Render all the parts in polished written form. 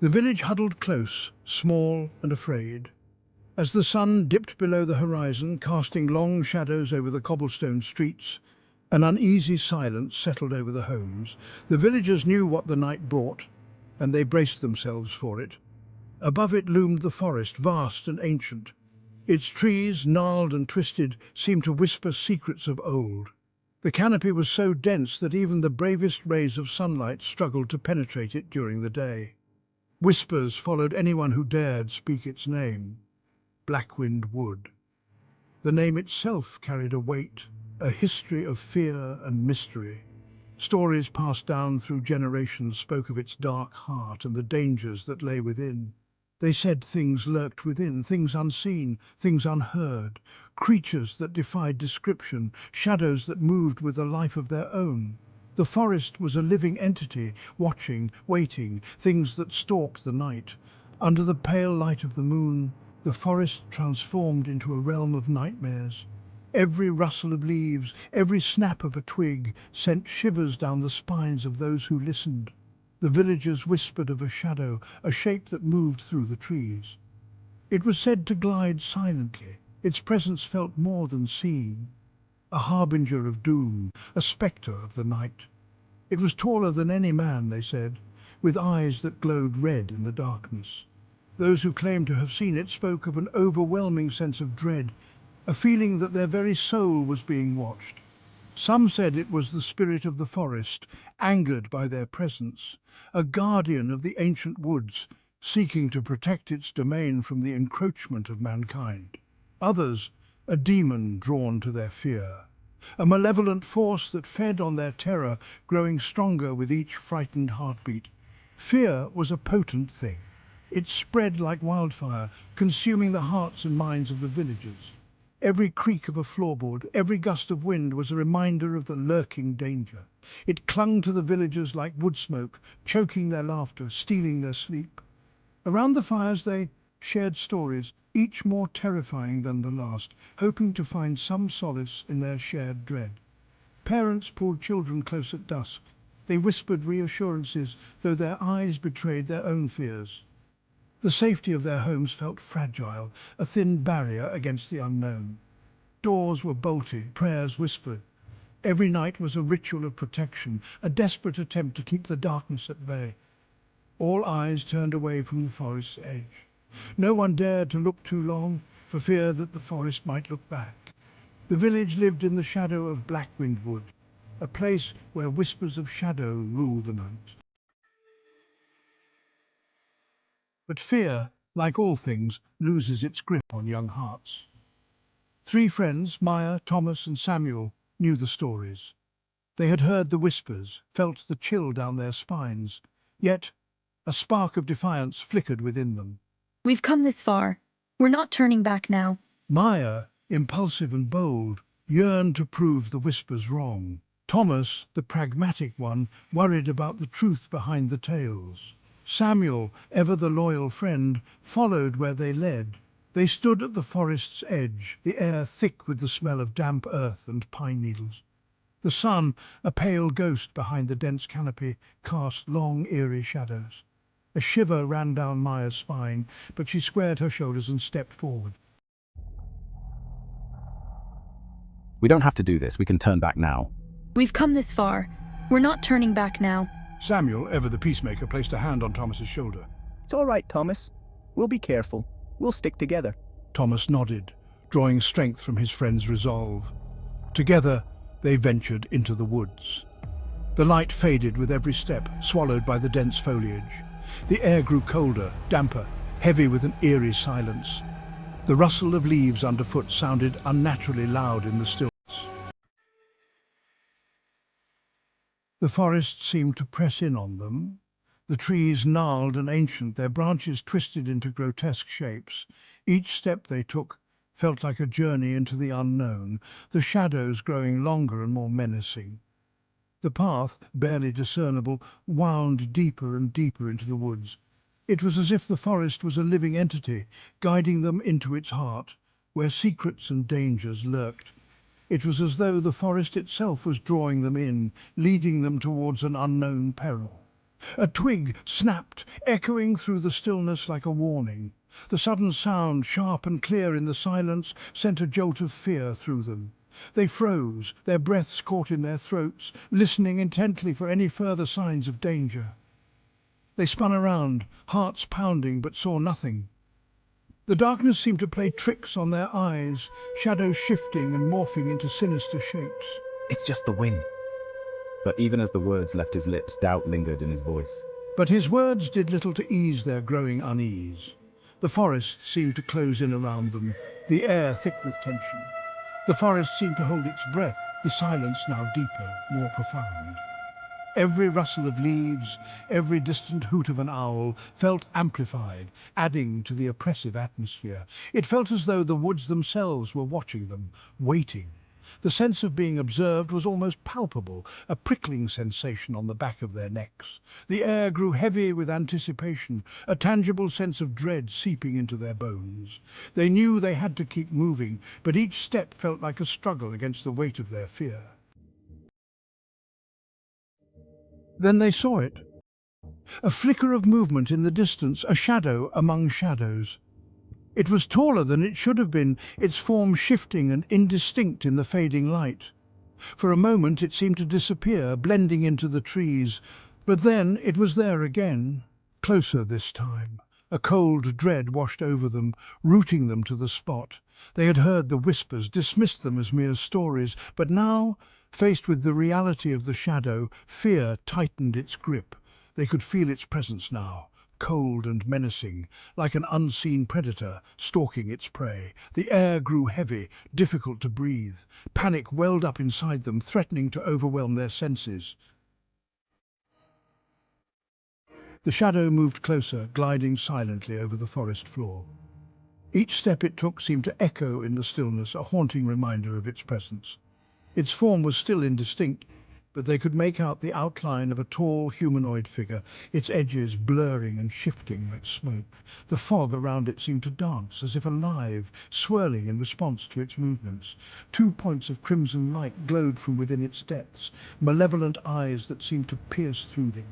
The village huddled close, small and afraid. As the sun dipped below the horizon, casting long shadows over the cobblestone streets, an uneasy silence settled over the homes. The villagers knew what the night brought, and they braced themselves for it. Above it loomed the forest, vast and ancient. Its trees, gnarled and twisted, seemed to whisper secrets of old. The canopy was so dense that even the bravest rays of sunlight struggled to penetrate it during the day. Whispers followed anyone who dared speak its name. Blackwind Wood. The name itself carried a weight, a history of fear and mystery. Stories passed down through generations spoke of its dark heart and the dangers that lay within. They said things lurked within, things unseen, things unheard, creatures that defied description, shadows that moved with a life of their own. The forest was a living entity, watching, waiting, things that stalked the night. Under the pale light of the moon, the forest transformed into a realm of nightmares. Every rustle of leaves, every snap of a twig sent shivers down the spines of those who listened. The villagers whispered of a shadow, a shape that moved through the trees. It was said to glide silently. Its presence felt more than seen. A harbinger of doom, a spectre of the night. It was taller than any man, they said, with eyes that glowed red in the darkness. Those who claimed to have seen it spoke of an overwhelming sense of dread, a feeling that their very soul was being watched. Some said it was the spirit of the forest, angered by their presence, a guardian of the ancient woods, seeking to protect its domain from the encroachment of mankind. Others, a demon drawn to their fear, a malevolent force that fed on their terror, growing stronger with each frightened heartbeat. Fear was a potent thing. It spread like wildfire, consuming the hearts and minds of the villagers. Every creak of a floorboard, every gust of wind was a reminder of the lurking danger. It clung to the villagers like wood smoke, choking their laughter, stealing their sleep. Around the fires they shared stories, each more terrifying than the last, hoping to find some solace in their shared dread. Parents pulled children close at dusk. They whispered reassurances, though their eyes betrayed their own fears. The safety of their homes felt fragile, a thin barrier against the unknown. Doors were bolted, prayers whispered. Every night was a ritual of protection, a desperate attempt to keep the darkness at bay. All eyes turned away from the forest's edge. No one dared to look too long, for fear that the forest might look back. The village lived in the shadow of Blackwind Wood, a place where whispers of shadow ruled the night. But fear, like all things, loses its grip on young hearts. Three friends, Maya, Thomas and Samuel, knew the stories. They had heard the whispers, felt the chill down their spines. Yet a spark of defiance flickered within them. We've come this far. We're not turning back now. Maya, impulsive and bold, yearned to prove the whispers wrong. Thomas, the pragmatic one, worried about the truth behind the tales. Samuel, ever the loyal friend, followed where they led. They stood at the forest's edge, the air thick with the smell of damp earth and pine needles. The sun, a pale ghost behind the dense canopy, cast long, eerie shadows. A shiver ran down Maya's spine, but she squared her shoulders and stepped forward. We don't have to do this, we can turn back now. We've come this far. We're not turning back now. Samuel, ever the peacemaker, placed a hand on Thomas's shoulder. It's all right, Thomas. We'll be careful. We'll stick together. Thomas nodded, drawing strength from his friend's resolve. Together, they ventured into the woods. The light faded with every step, swallowed by the dense foliage. The air grew colder, damper, heavy with an eerie silence. The rustle of leaves underfoot sounded unnaturally loud in the stillness. The forest seemed to press in on them. The trees gnarled and ancient, their branches twisted into grotesque shapes. Each step they took felt like a journey into the unknown, the shadows growing longer and more menacing. The path, barely discernible, wound deeper and deeper into the woods. It was as if the forest was a living entity, guiding them into its heart, where secrets and dangers lurked. It was as though the forest itself was drawing them in, leading them towards an unknown peril. A twig snapped, echoing through the stillness like a warning. The sudden sound, sharp and clear in the silence, sent a jolt of fear through them. They froze, their breaths caught in their throats, listening intently for any further signs of danger. They spun around, hearts pounding, but saw nothing. The darkness seemed to play tricks on their eyes, shadows shifting and morphing into sinister shapes. It's just the wind. But even as the words left his lips, doubt lingered in his voice. But his words did little to ease their growing unease. The forest seemed to close in around them, the air thick with tension. The forest seemed to hold its breath, the silence now deeper, more profound. Every rustle of leaves, every distant hoot of an owl felt amplified, adding to the oppressive atmosphere. It felt as though the woods themselves were watching them, waiting. The sense of being observed was almost palpable, a prickling sensation on the back of their necks. The air grew heavy with anticipation, a tangible sense of dread seeping into their bones. They knew they had to keep moving, but each step felt like a struggle against the weight of their fear. Then they saw it. A flicker of movement in the distance, a shadow among shadows. It was taller than it should have been, its form shifting and indistinct in the fading light. For a moment it seemed to disappear, blending into the trees, but then it was there again, closer this time. A cold dread washed over them, rooting them to the spot. They had heard the whispers, dismissed them as mere stories, but now, faced with the reality of the shadow, fear tightened its grip. They could feel its presence now, cold and menacing, like an unseen predator stalking its prey. The air grew heavy, difficult to breathe. Panic welled up inside them, threatening to overwhelm their senses. The shadow moved closer, gliding silently over the forest floor. Each step it took seemed to echo in the stillness, a haunting reminder of its presence. Its form was still indistinct, but they could make out the outline of a tall humanoid figure, its edges blurring and shifting like smoke. The fog around it seemed to dance, as if alive, swirling in response to its movements. 2 points of crimson light glowed from within its depths, malevolent eyes that seemed to pierce through them.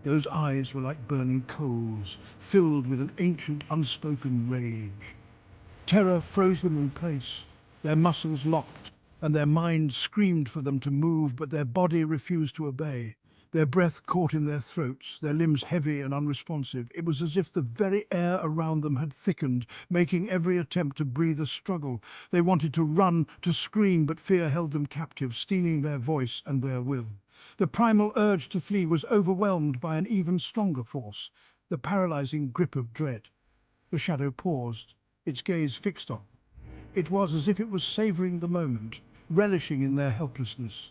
Those eyes were like burning coals, filled with an ancient, unspoken rage. Terror froze them in place, their muscles locked, and their minds screamed for them to move, but their body refused to obey. Their breath caught in their throats, their limbs heavy and unresponsive. It was as if the very air around them had thickened, making every attempt to breathe a struggle. They wanted to run, to scream, but fear held them captive, stealing their voice and their will. The primal urge to flee was overwhelmed by an even stronger force, the paralyzing grip of dread. The shadow paused, its gaze fixed on. It was as if it was savoring the moment, relishing in their helplessness.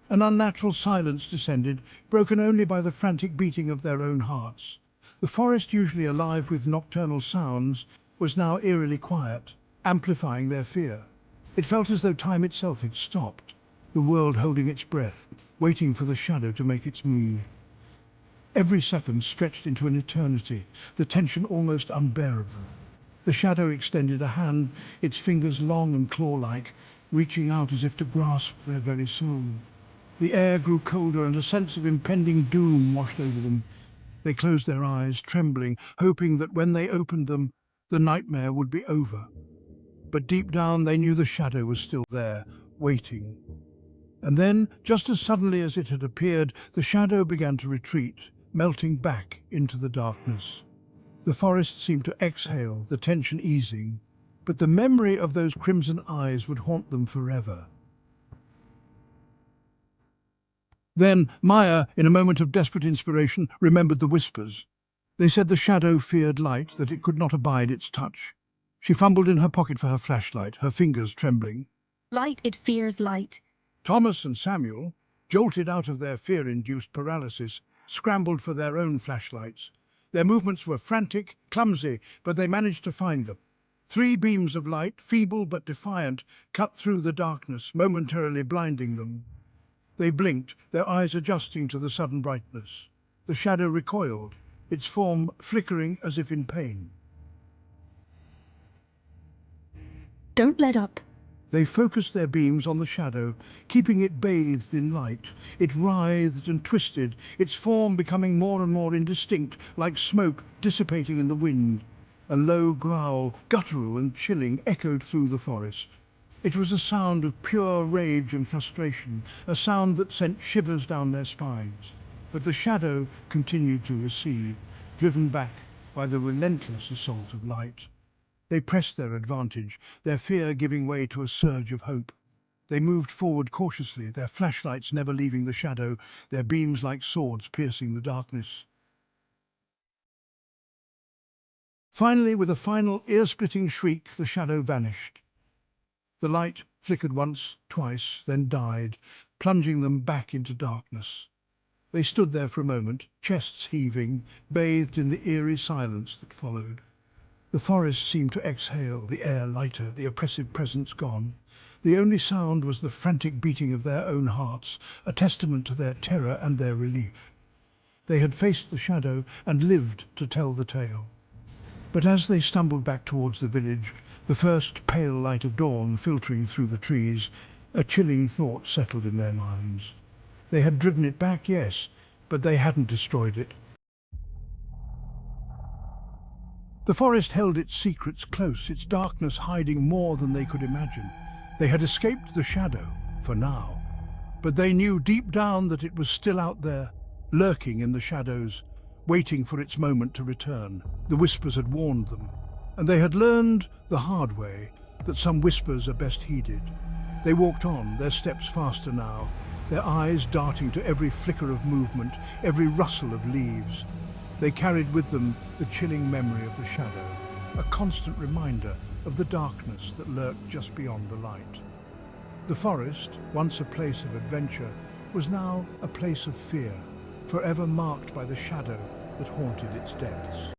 An unnatural silence descended, broken only by the frantic beating of their own hearts. The forest, usually alive with nocturnal sounds, was now eerily quiet, amplifying their fear. It felt as though time itself had stopped, the world holding its breath, waiting for the shadow to make its move. Every second stretched into an eternity, the tension almost unbearable. The shadow extended a hand, its fingers long and claw-like, reaching out as if to grasp their very soul. The air grew colder and a sense of impending doom washed over them. They closed their eyes, trembling, hoping that when they opened them, the nightmare would be over. But deep down they knew the shadow was still there, waiting. And then, just as suddenly as it had appeared, the shadow began to retreat, melting back into the darkness. The forest seemed to exhale, the tension easing, but the memory of those crimson eyes would haunt them forever. Then Maya, in a moment of desperate inspiration, remembered the whispers. They said the shadow feared light, that it could not abide its touch. She fumbled in her pocket for her flashlight, her fingers trembling. Light, it fears light. Thomas and Samuel, jolted out of their fear-induced paralysis, scrambled for their own flashlights. Their movements were frantic, clumsy, but they managed to find them. 3 beams of light, feeble but defiant, cut through the darkness, momentarily blinding them. They blinked, their eyes adjusting to the sudden brightness. The shadow recoiled, its form flickering as if in pain. Don't let up. They focused their beams on the shadow, keeping it bathed in light. It writhed and twisted, its form becoming more and more indistinct, like smoke dissipating in the wind. A low growl, guttural and chilling, echoed through the forest. It was a sound of pure rage and frustration, a sound that sent shivers down their spines. But the shadow continued to recede, driven back by the relentless assault of light. They pressed their advantage, their fear giving way to a surge of hope. They moved forward cautiously, their flashlights never leaving the shadow, their beams like swords piercing the darkness. Finally, with a final ear-splitting shriek, the shadow vanished. The light flickered once, twice, then died, plunging them back into darkness. They stood there for a moment, chests heaving, bathed in the eerie silence that followed. The forest seemed to exhale, the air lighter, the oppressive presence gone. The only sound was the frantic beating of their own hearts, a testament to their terror and their relief. They had faced the shadow and lived to tell the tale. But as they stumbled back towards the village, the first pale light of dawn filtering through the trees, a chilling thought settled in their minds. They had driven it back, yes, but they hadn't destroyed it. The forest held its secrets close, its darkness hiding more than they could imagine. They had escaped the shadow, for now, but they knew deep down that it was still out there, lurking in the shadows, waiting for its moment to return. The whispers had warned them, and they had learned the hard way that some whispers are best heeded. They walked on, their steps faster now, their eyes darting to every flicker of movement, every rustle of leaves. They carried with them the chilling memory of the shadow, a constant reminder of the darkness that lurked just beyond the light. The forest, once a place of adventure, was now a place of fear, forever marked by the shadow that haunted its depths.